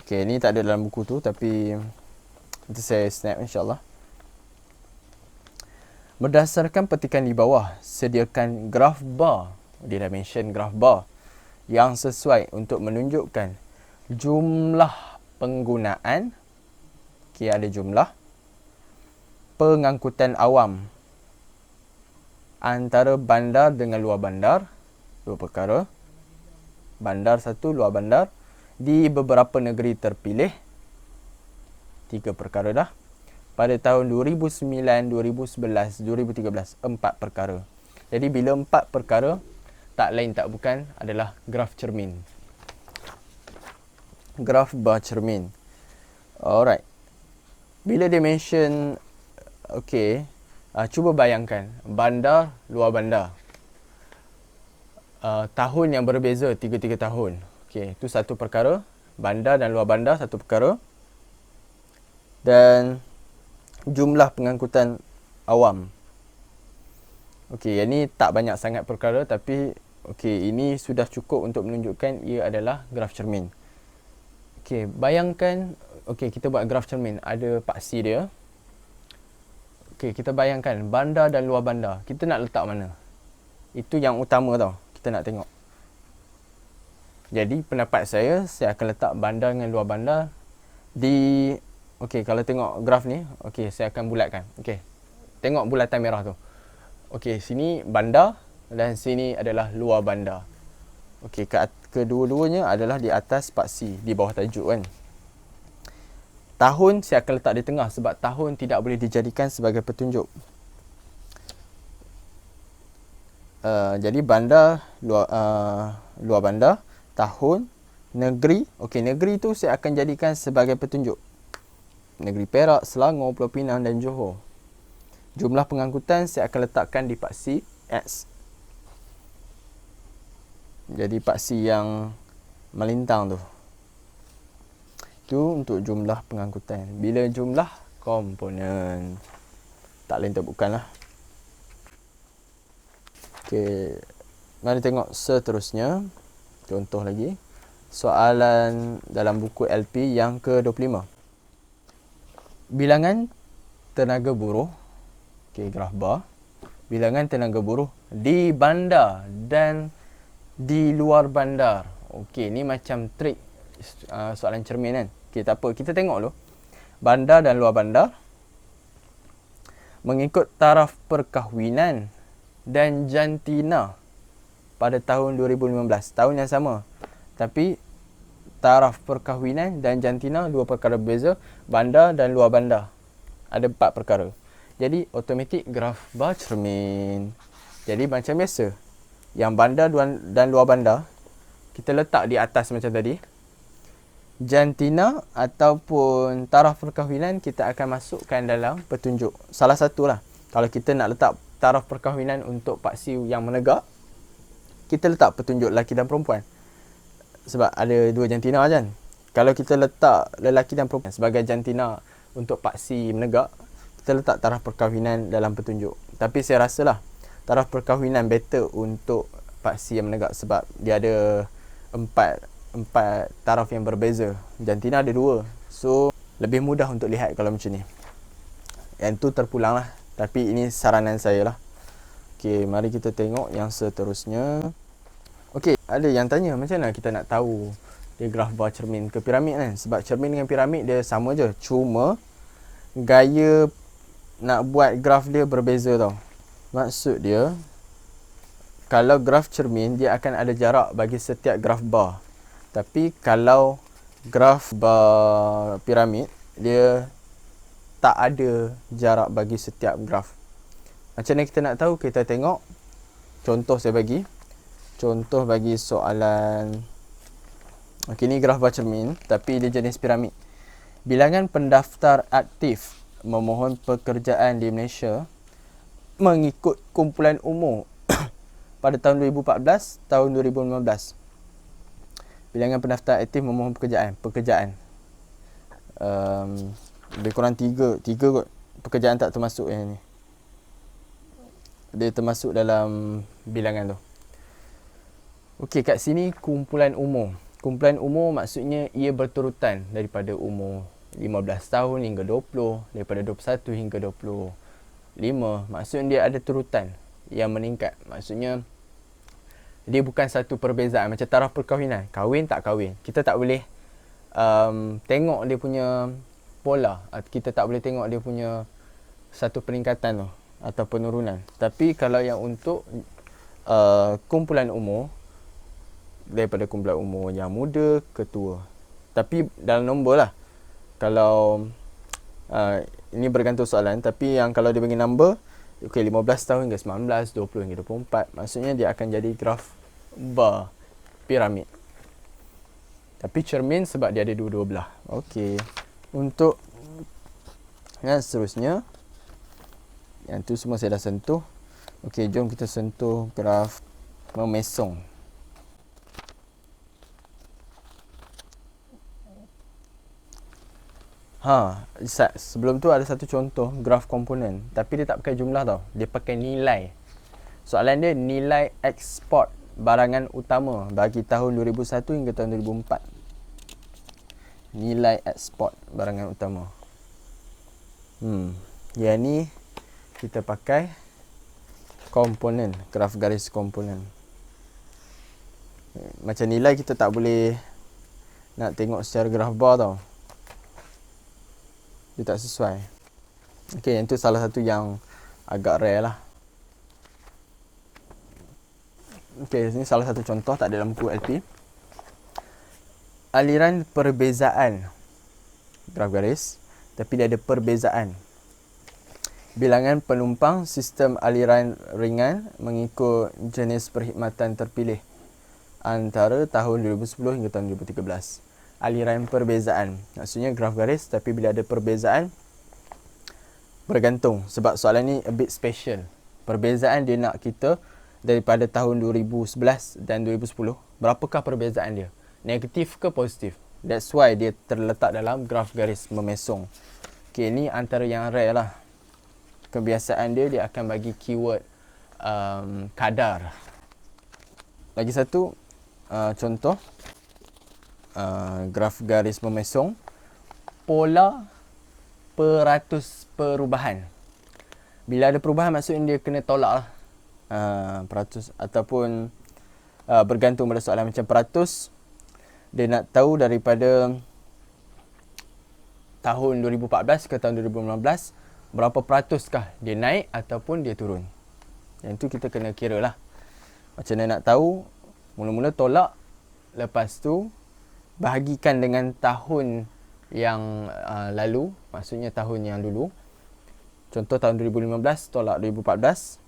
Okey, ni tak ada dalam buku tu tapi nanti saya snap insya-Allah. Berdasarkan petikan di bawah, sediakan graf bar. Dia dah mention graf bar yang sesuai untuk menunjukkan jumlah penggunaan. Okey, ada jumlah pengangkutan awam antara bandar dengan luar bandar, dua perkara. Bandar satu, luar bandar di beberapa negeri terpilih, tiga perkara dah. Pada tahun 2009, 2011, 2013, empat perkara. Jadi bila empat perkara, tak lain tak bukan adalah graf cermin. Graf bar cermin. Alright. Bila dia mention, okey, cuba bayangkan bandar, luar bandar. Tahun yang berbeza, 3 tahun. Okey, itu satu perkara. Bandar dan luar bandar, satu perkara. Dan jumlah pengangkutan awam. Okey, yang ni tak banyak sangat perkara tapi okey, ini sudah cukup untuk menunjukkan ia adalah graf cermin. Okey, bayangkan okey, kita buat graf cermin, ada paksi dia. Okey, kita bayangkan bandar dan luar bandar. Kita nak letak mana? Itu yang utama tau. Kita nak tengok. Jadi pendapat saya akan letak bandar dengan luar bandar di okey, kalau tengok graf ni, okey, saya akan bulatkan. Okey. Tengok bulatan merah tu. Okey, sini bandar dan sini adalah luar bandar. Okey, kedua-duanya adalah di atas paksi, di bawah tajuk kan. Tahun saya akan letak di tengah sebab tahun tidak boleh dijadikan sebagai petunjuk. Jadi bandar, luar bandar, tahun, negeri. Okey, negeri tu saya akan jadikan sebagai petunjuk. Negeri Perak, Selangor, Pulau Pinang dan Johor. Jumlah pengangkutan saya akan letakkan di paksi X. Jadi paksi yang melintang tu. Itu untuk jumlah pengangkutan. Bila jumlah komponen, tak lain tak bukanlah. Okey, mari tengok seterusnya. Contoh lagi. Soalan dalam buku LP yang ke-25. Bilangan tenaga buruh, okey, graf bar. Bilangan tenaga buruh di bandar dan di luar bandar. Okey, ni macam trik soalan cermin kan. Okey, tak apa, kita tengok dulu. Bandar dan luar bandar mengikut taraf perkahwinan dan jantina pada tahun 2015, tahun yang sama. Tapi taraf perkahwinan dan jantina dua perkara berbeza, bandar dan luar bandar. Ada 4 perkara. Jadi automatik graf bar cermin. Jadi macam biasa, yang bandar dan luar bandar kita letak di atas macam tadi. Jantina ataupun taraf perkahwinan kita akan masukkan dalam petunjuk. Salah satulah. Kalau kita nak letak taraf perkahwinan untuk paksi yang menegak, kita letak petunjuk lelaki dan perempuan. Sebab ada dua jantina kan. Kalau kita letak lelaki dan perempuan sebagai jantina untuk paksi menegak, kita letak taraf perkahwinan dalam petunjuk. Tapi saya rasalah taraf perkahwinan better untuk paksi yang menegak sebab dia ada empat taraf yang berbeza. Jantina ada 2. So lebih mudah untuk lihat kalau macam ni. Yang tu terpulang lah. Tapi ini saranan saya lah. Okey, mari kita tengok yang seterusnya. Okey, ada yang tanya macam mana kita nak tahu dia graf bar cermin ke piramid kan. Sebab cermin dengan piramid dia sama je. Cuma gaya nak buat graf dia berbeza tau. Maksud dia, kalau graf cermin dia akan ada jarak bagi setiap graf bar. Tapi kalau graf bar piramid dia tak ada jarak bagi setiap graf. Macam mana kita nak tahu? Kita tengok contoh saya bagi. Contoh bagi soalan. Okey, ni graf bar cermin tapi dia jenis piramid. Bilangan pendaftar aktif memohon pekerjaan di Malaysia mengikut kumpulan umur pada tahun 2014, tahun 2015. Bilangan pendaftar aktif memohon pekerjaan. Lebih kurang 3 kot. Pekerjaan tak termasuk yang ni. Dia termasuk dalam bilangan tu. Okey, kat sini kumpulan umur. Kumpulan umur maksudnya ia berturutan daripada umur 15 tahun hingga 20, daripada 21 hingga 25. Maksudnya dia ada turutan yang meningkat. Maksudnya dia bukan satu perbezaan macam taraf perkahwinan. Kahwin tak kahwin. Kita tak boleh tengok dia punya pola. Kita tak boleh tengok dia punya satu peningkatan tu atau penurunan. Tapi kalau yang untuk kumpulan umur, daripada kumpulan umur yang muda ke tua. Tapi dalam nombor lah. Kalau ini bergantung soalan, tapi yang kalau dia bagi number, okay, 15 tahun hingga 19, 20 hingga 24, maksudnya dia akan jadi graf bar piramid. Tapi cermin sebab dia ada dua-dua belah. Okey. Untuk yang seterusnya, yang tu semua saya dah sentuh. Okey, jom kita sentuh graf memesong. Sebelum tu ada satu contoh graf komponen, tapi dia tak pakai jumlah tau. Dia pakai nilai. Soalan dia nilai ekspor barangan utama bagi tahun 2001 hingga tahun 2004. Nilai ekspor barangan utama. Yang ni kita pakai komponen, graf garis komponen. Macam nilai kita tak boleh nak tengok secara graf bar tau. Dia tak sesuai. Okey, yang tu salah satu yang agak rare lah. Okey, ini salah satu contoh, tak ada dalam buku LP. Aliran perbezaan graf garis, tapi dia ada perbezaan. Bilangan penumpang sistem aliran ringan mengikut jenis perkhidmatan terpilih antara tahun 2010 hingga tahun 2013. Aliran perbezaan, maksudnya graf garis, tapi bila ada perbezaan bergantung. Sebab soalan ni a bit special. Perbezaan dia nak kita daripada tahun 2011 dan 2010, berapakah perbezaan dia? Negatif ke positif? That's why dia terletak dalam graf garis memesong. Okay, ni antara yang rare lah. Kebiasaan dia akan bagi keyword kadar. Lagi satu contoh graf garis memesong, pola peratus perubahan. Bila ada perubahan maksudnya dia kena tolak lah. Peratus ataupun bergantung pada soalan. Macam peratus, dia nak tahu daripada tahun 2014 ke tahun 2015 berapa peratuskah dia naik ataupun dia turun. Yang tu kita kena kira lah. Macam mana nak tahu? Mula-mula tolak, lepas tu bahagikan dengan tahun yang lalu, maksudnya tahun yang dulu. Contoh tahun 2015 tolak 2014.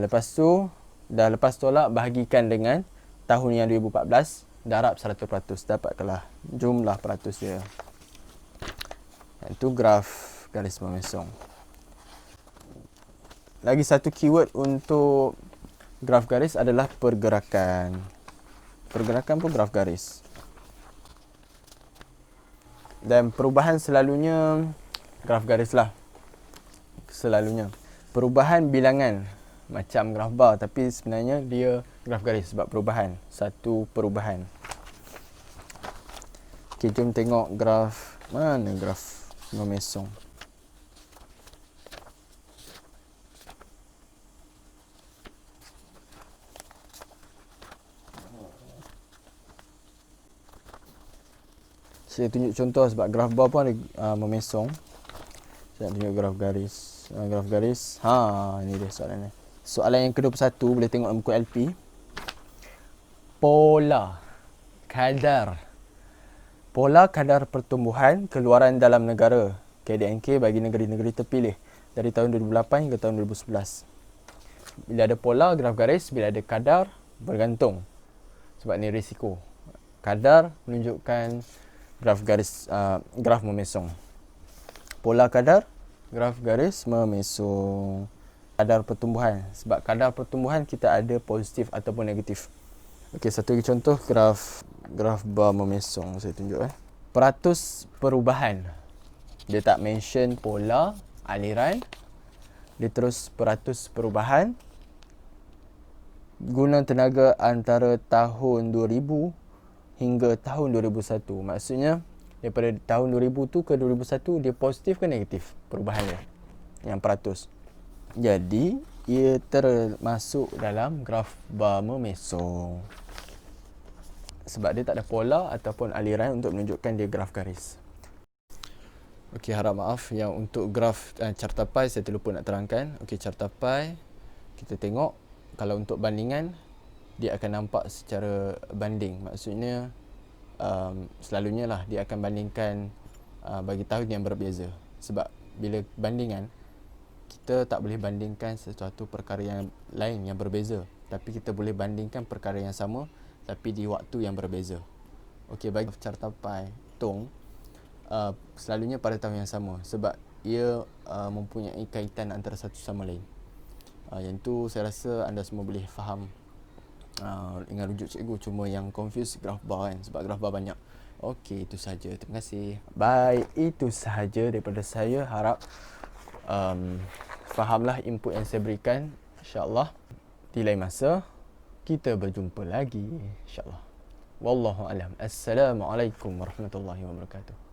Lepas tu lepas tolak bahagikan dengan tahun yang 2014, darab 100%, dapatlah jumlah peratus dia. Itu graf garis memesong. Lagi satu keyword untuk graf garis adalah pergerakan. Pergerakan pun graf garis. Dan perubahan selalunya graf garis lah. Selalunya. Perubahan bilangan macam graf bar, tapi sebenarnya dia graf garis sebab perubahan. Satu perubahan. Okay, jom tengok graf. Mana graf memesong? Saya tunjuk contoh sebab graf bar pun ada memesong. Saya tunjuk graf garis. Graf garis. Ini dia soalan ni. Soalan yang ke-21 boleh tengok dalam buku LP. Pola kadar. Pola kadar pertumbuhan keluaran dalam negara KDNK bagi negeri-negeri terpilih dari tahun 2008 hingga tahun 2011. Bila ada pola graf garis, bila ada kadar bergantung. Sebab ni risiko. Kadar menunjukkan graf garis, graf memesong. Pola kadar, graf garis memesong. Kadar pertumbuhan. Sebab kadar pertumbuhan kita ada positif ataupun negatif. Okey, satu lagi contoh graf bar memesong saya tunjuk. Peratus perubahan. Dia tak mention pola, aliran. Dia terus peratus perubahan. guna tenaga antara tahun 2000 hingga tahun 2001. Maksudnya daripada tahun 2000 tu ke 2001 dia positif ke negatif perubahannya yang peratus. Jadi ia termasuk dalam graf bar memesong sebab dia tak ada pola ataupun aliran untuk menunjukkan dia graf garis. Okey, harap maaf yang untuk graf carta pi saya terlupa nak terangkan. Okey, carta pi kita tengok kalau untuk bandingan dia akan nampak secara banding. Maksudnya selalunya lah dia akan bandingkan bagi tahun yang berbeza. Sebab bila bandingan kita tak boleh bandingkan sesuatu perkara yang lain yang berbeza, tapi kita boleh bandingkan perkara yang sama tapi di waktu yang berbeza. Okey, bagi carta pi tong selalunya pada tahun yang sama sebab ia mempunyai kaitan antara satu sama lain. Yang tu saya rasa anda semua boleh faham dengan rujuk cikgu, cuma yang confuse graf bar kan, sebab graf bar banyak. Okey, itu sahaja. Terima kasih. Baik, itu sahaja daripada saya. Harap fahamlah input yang saya berikan. InsyaAllah di lain masa kita berjumpa lagi, insyaAllah. Wallahu alam. Assalamualaikum warahmatullahi wabarakatuh.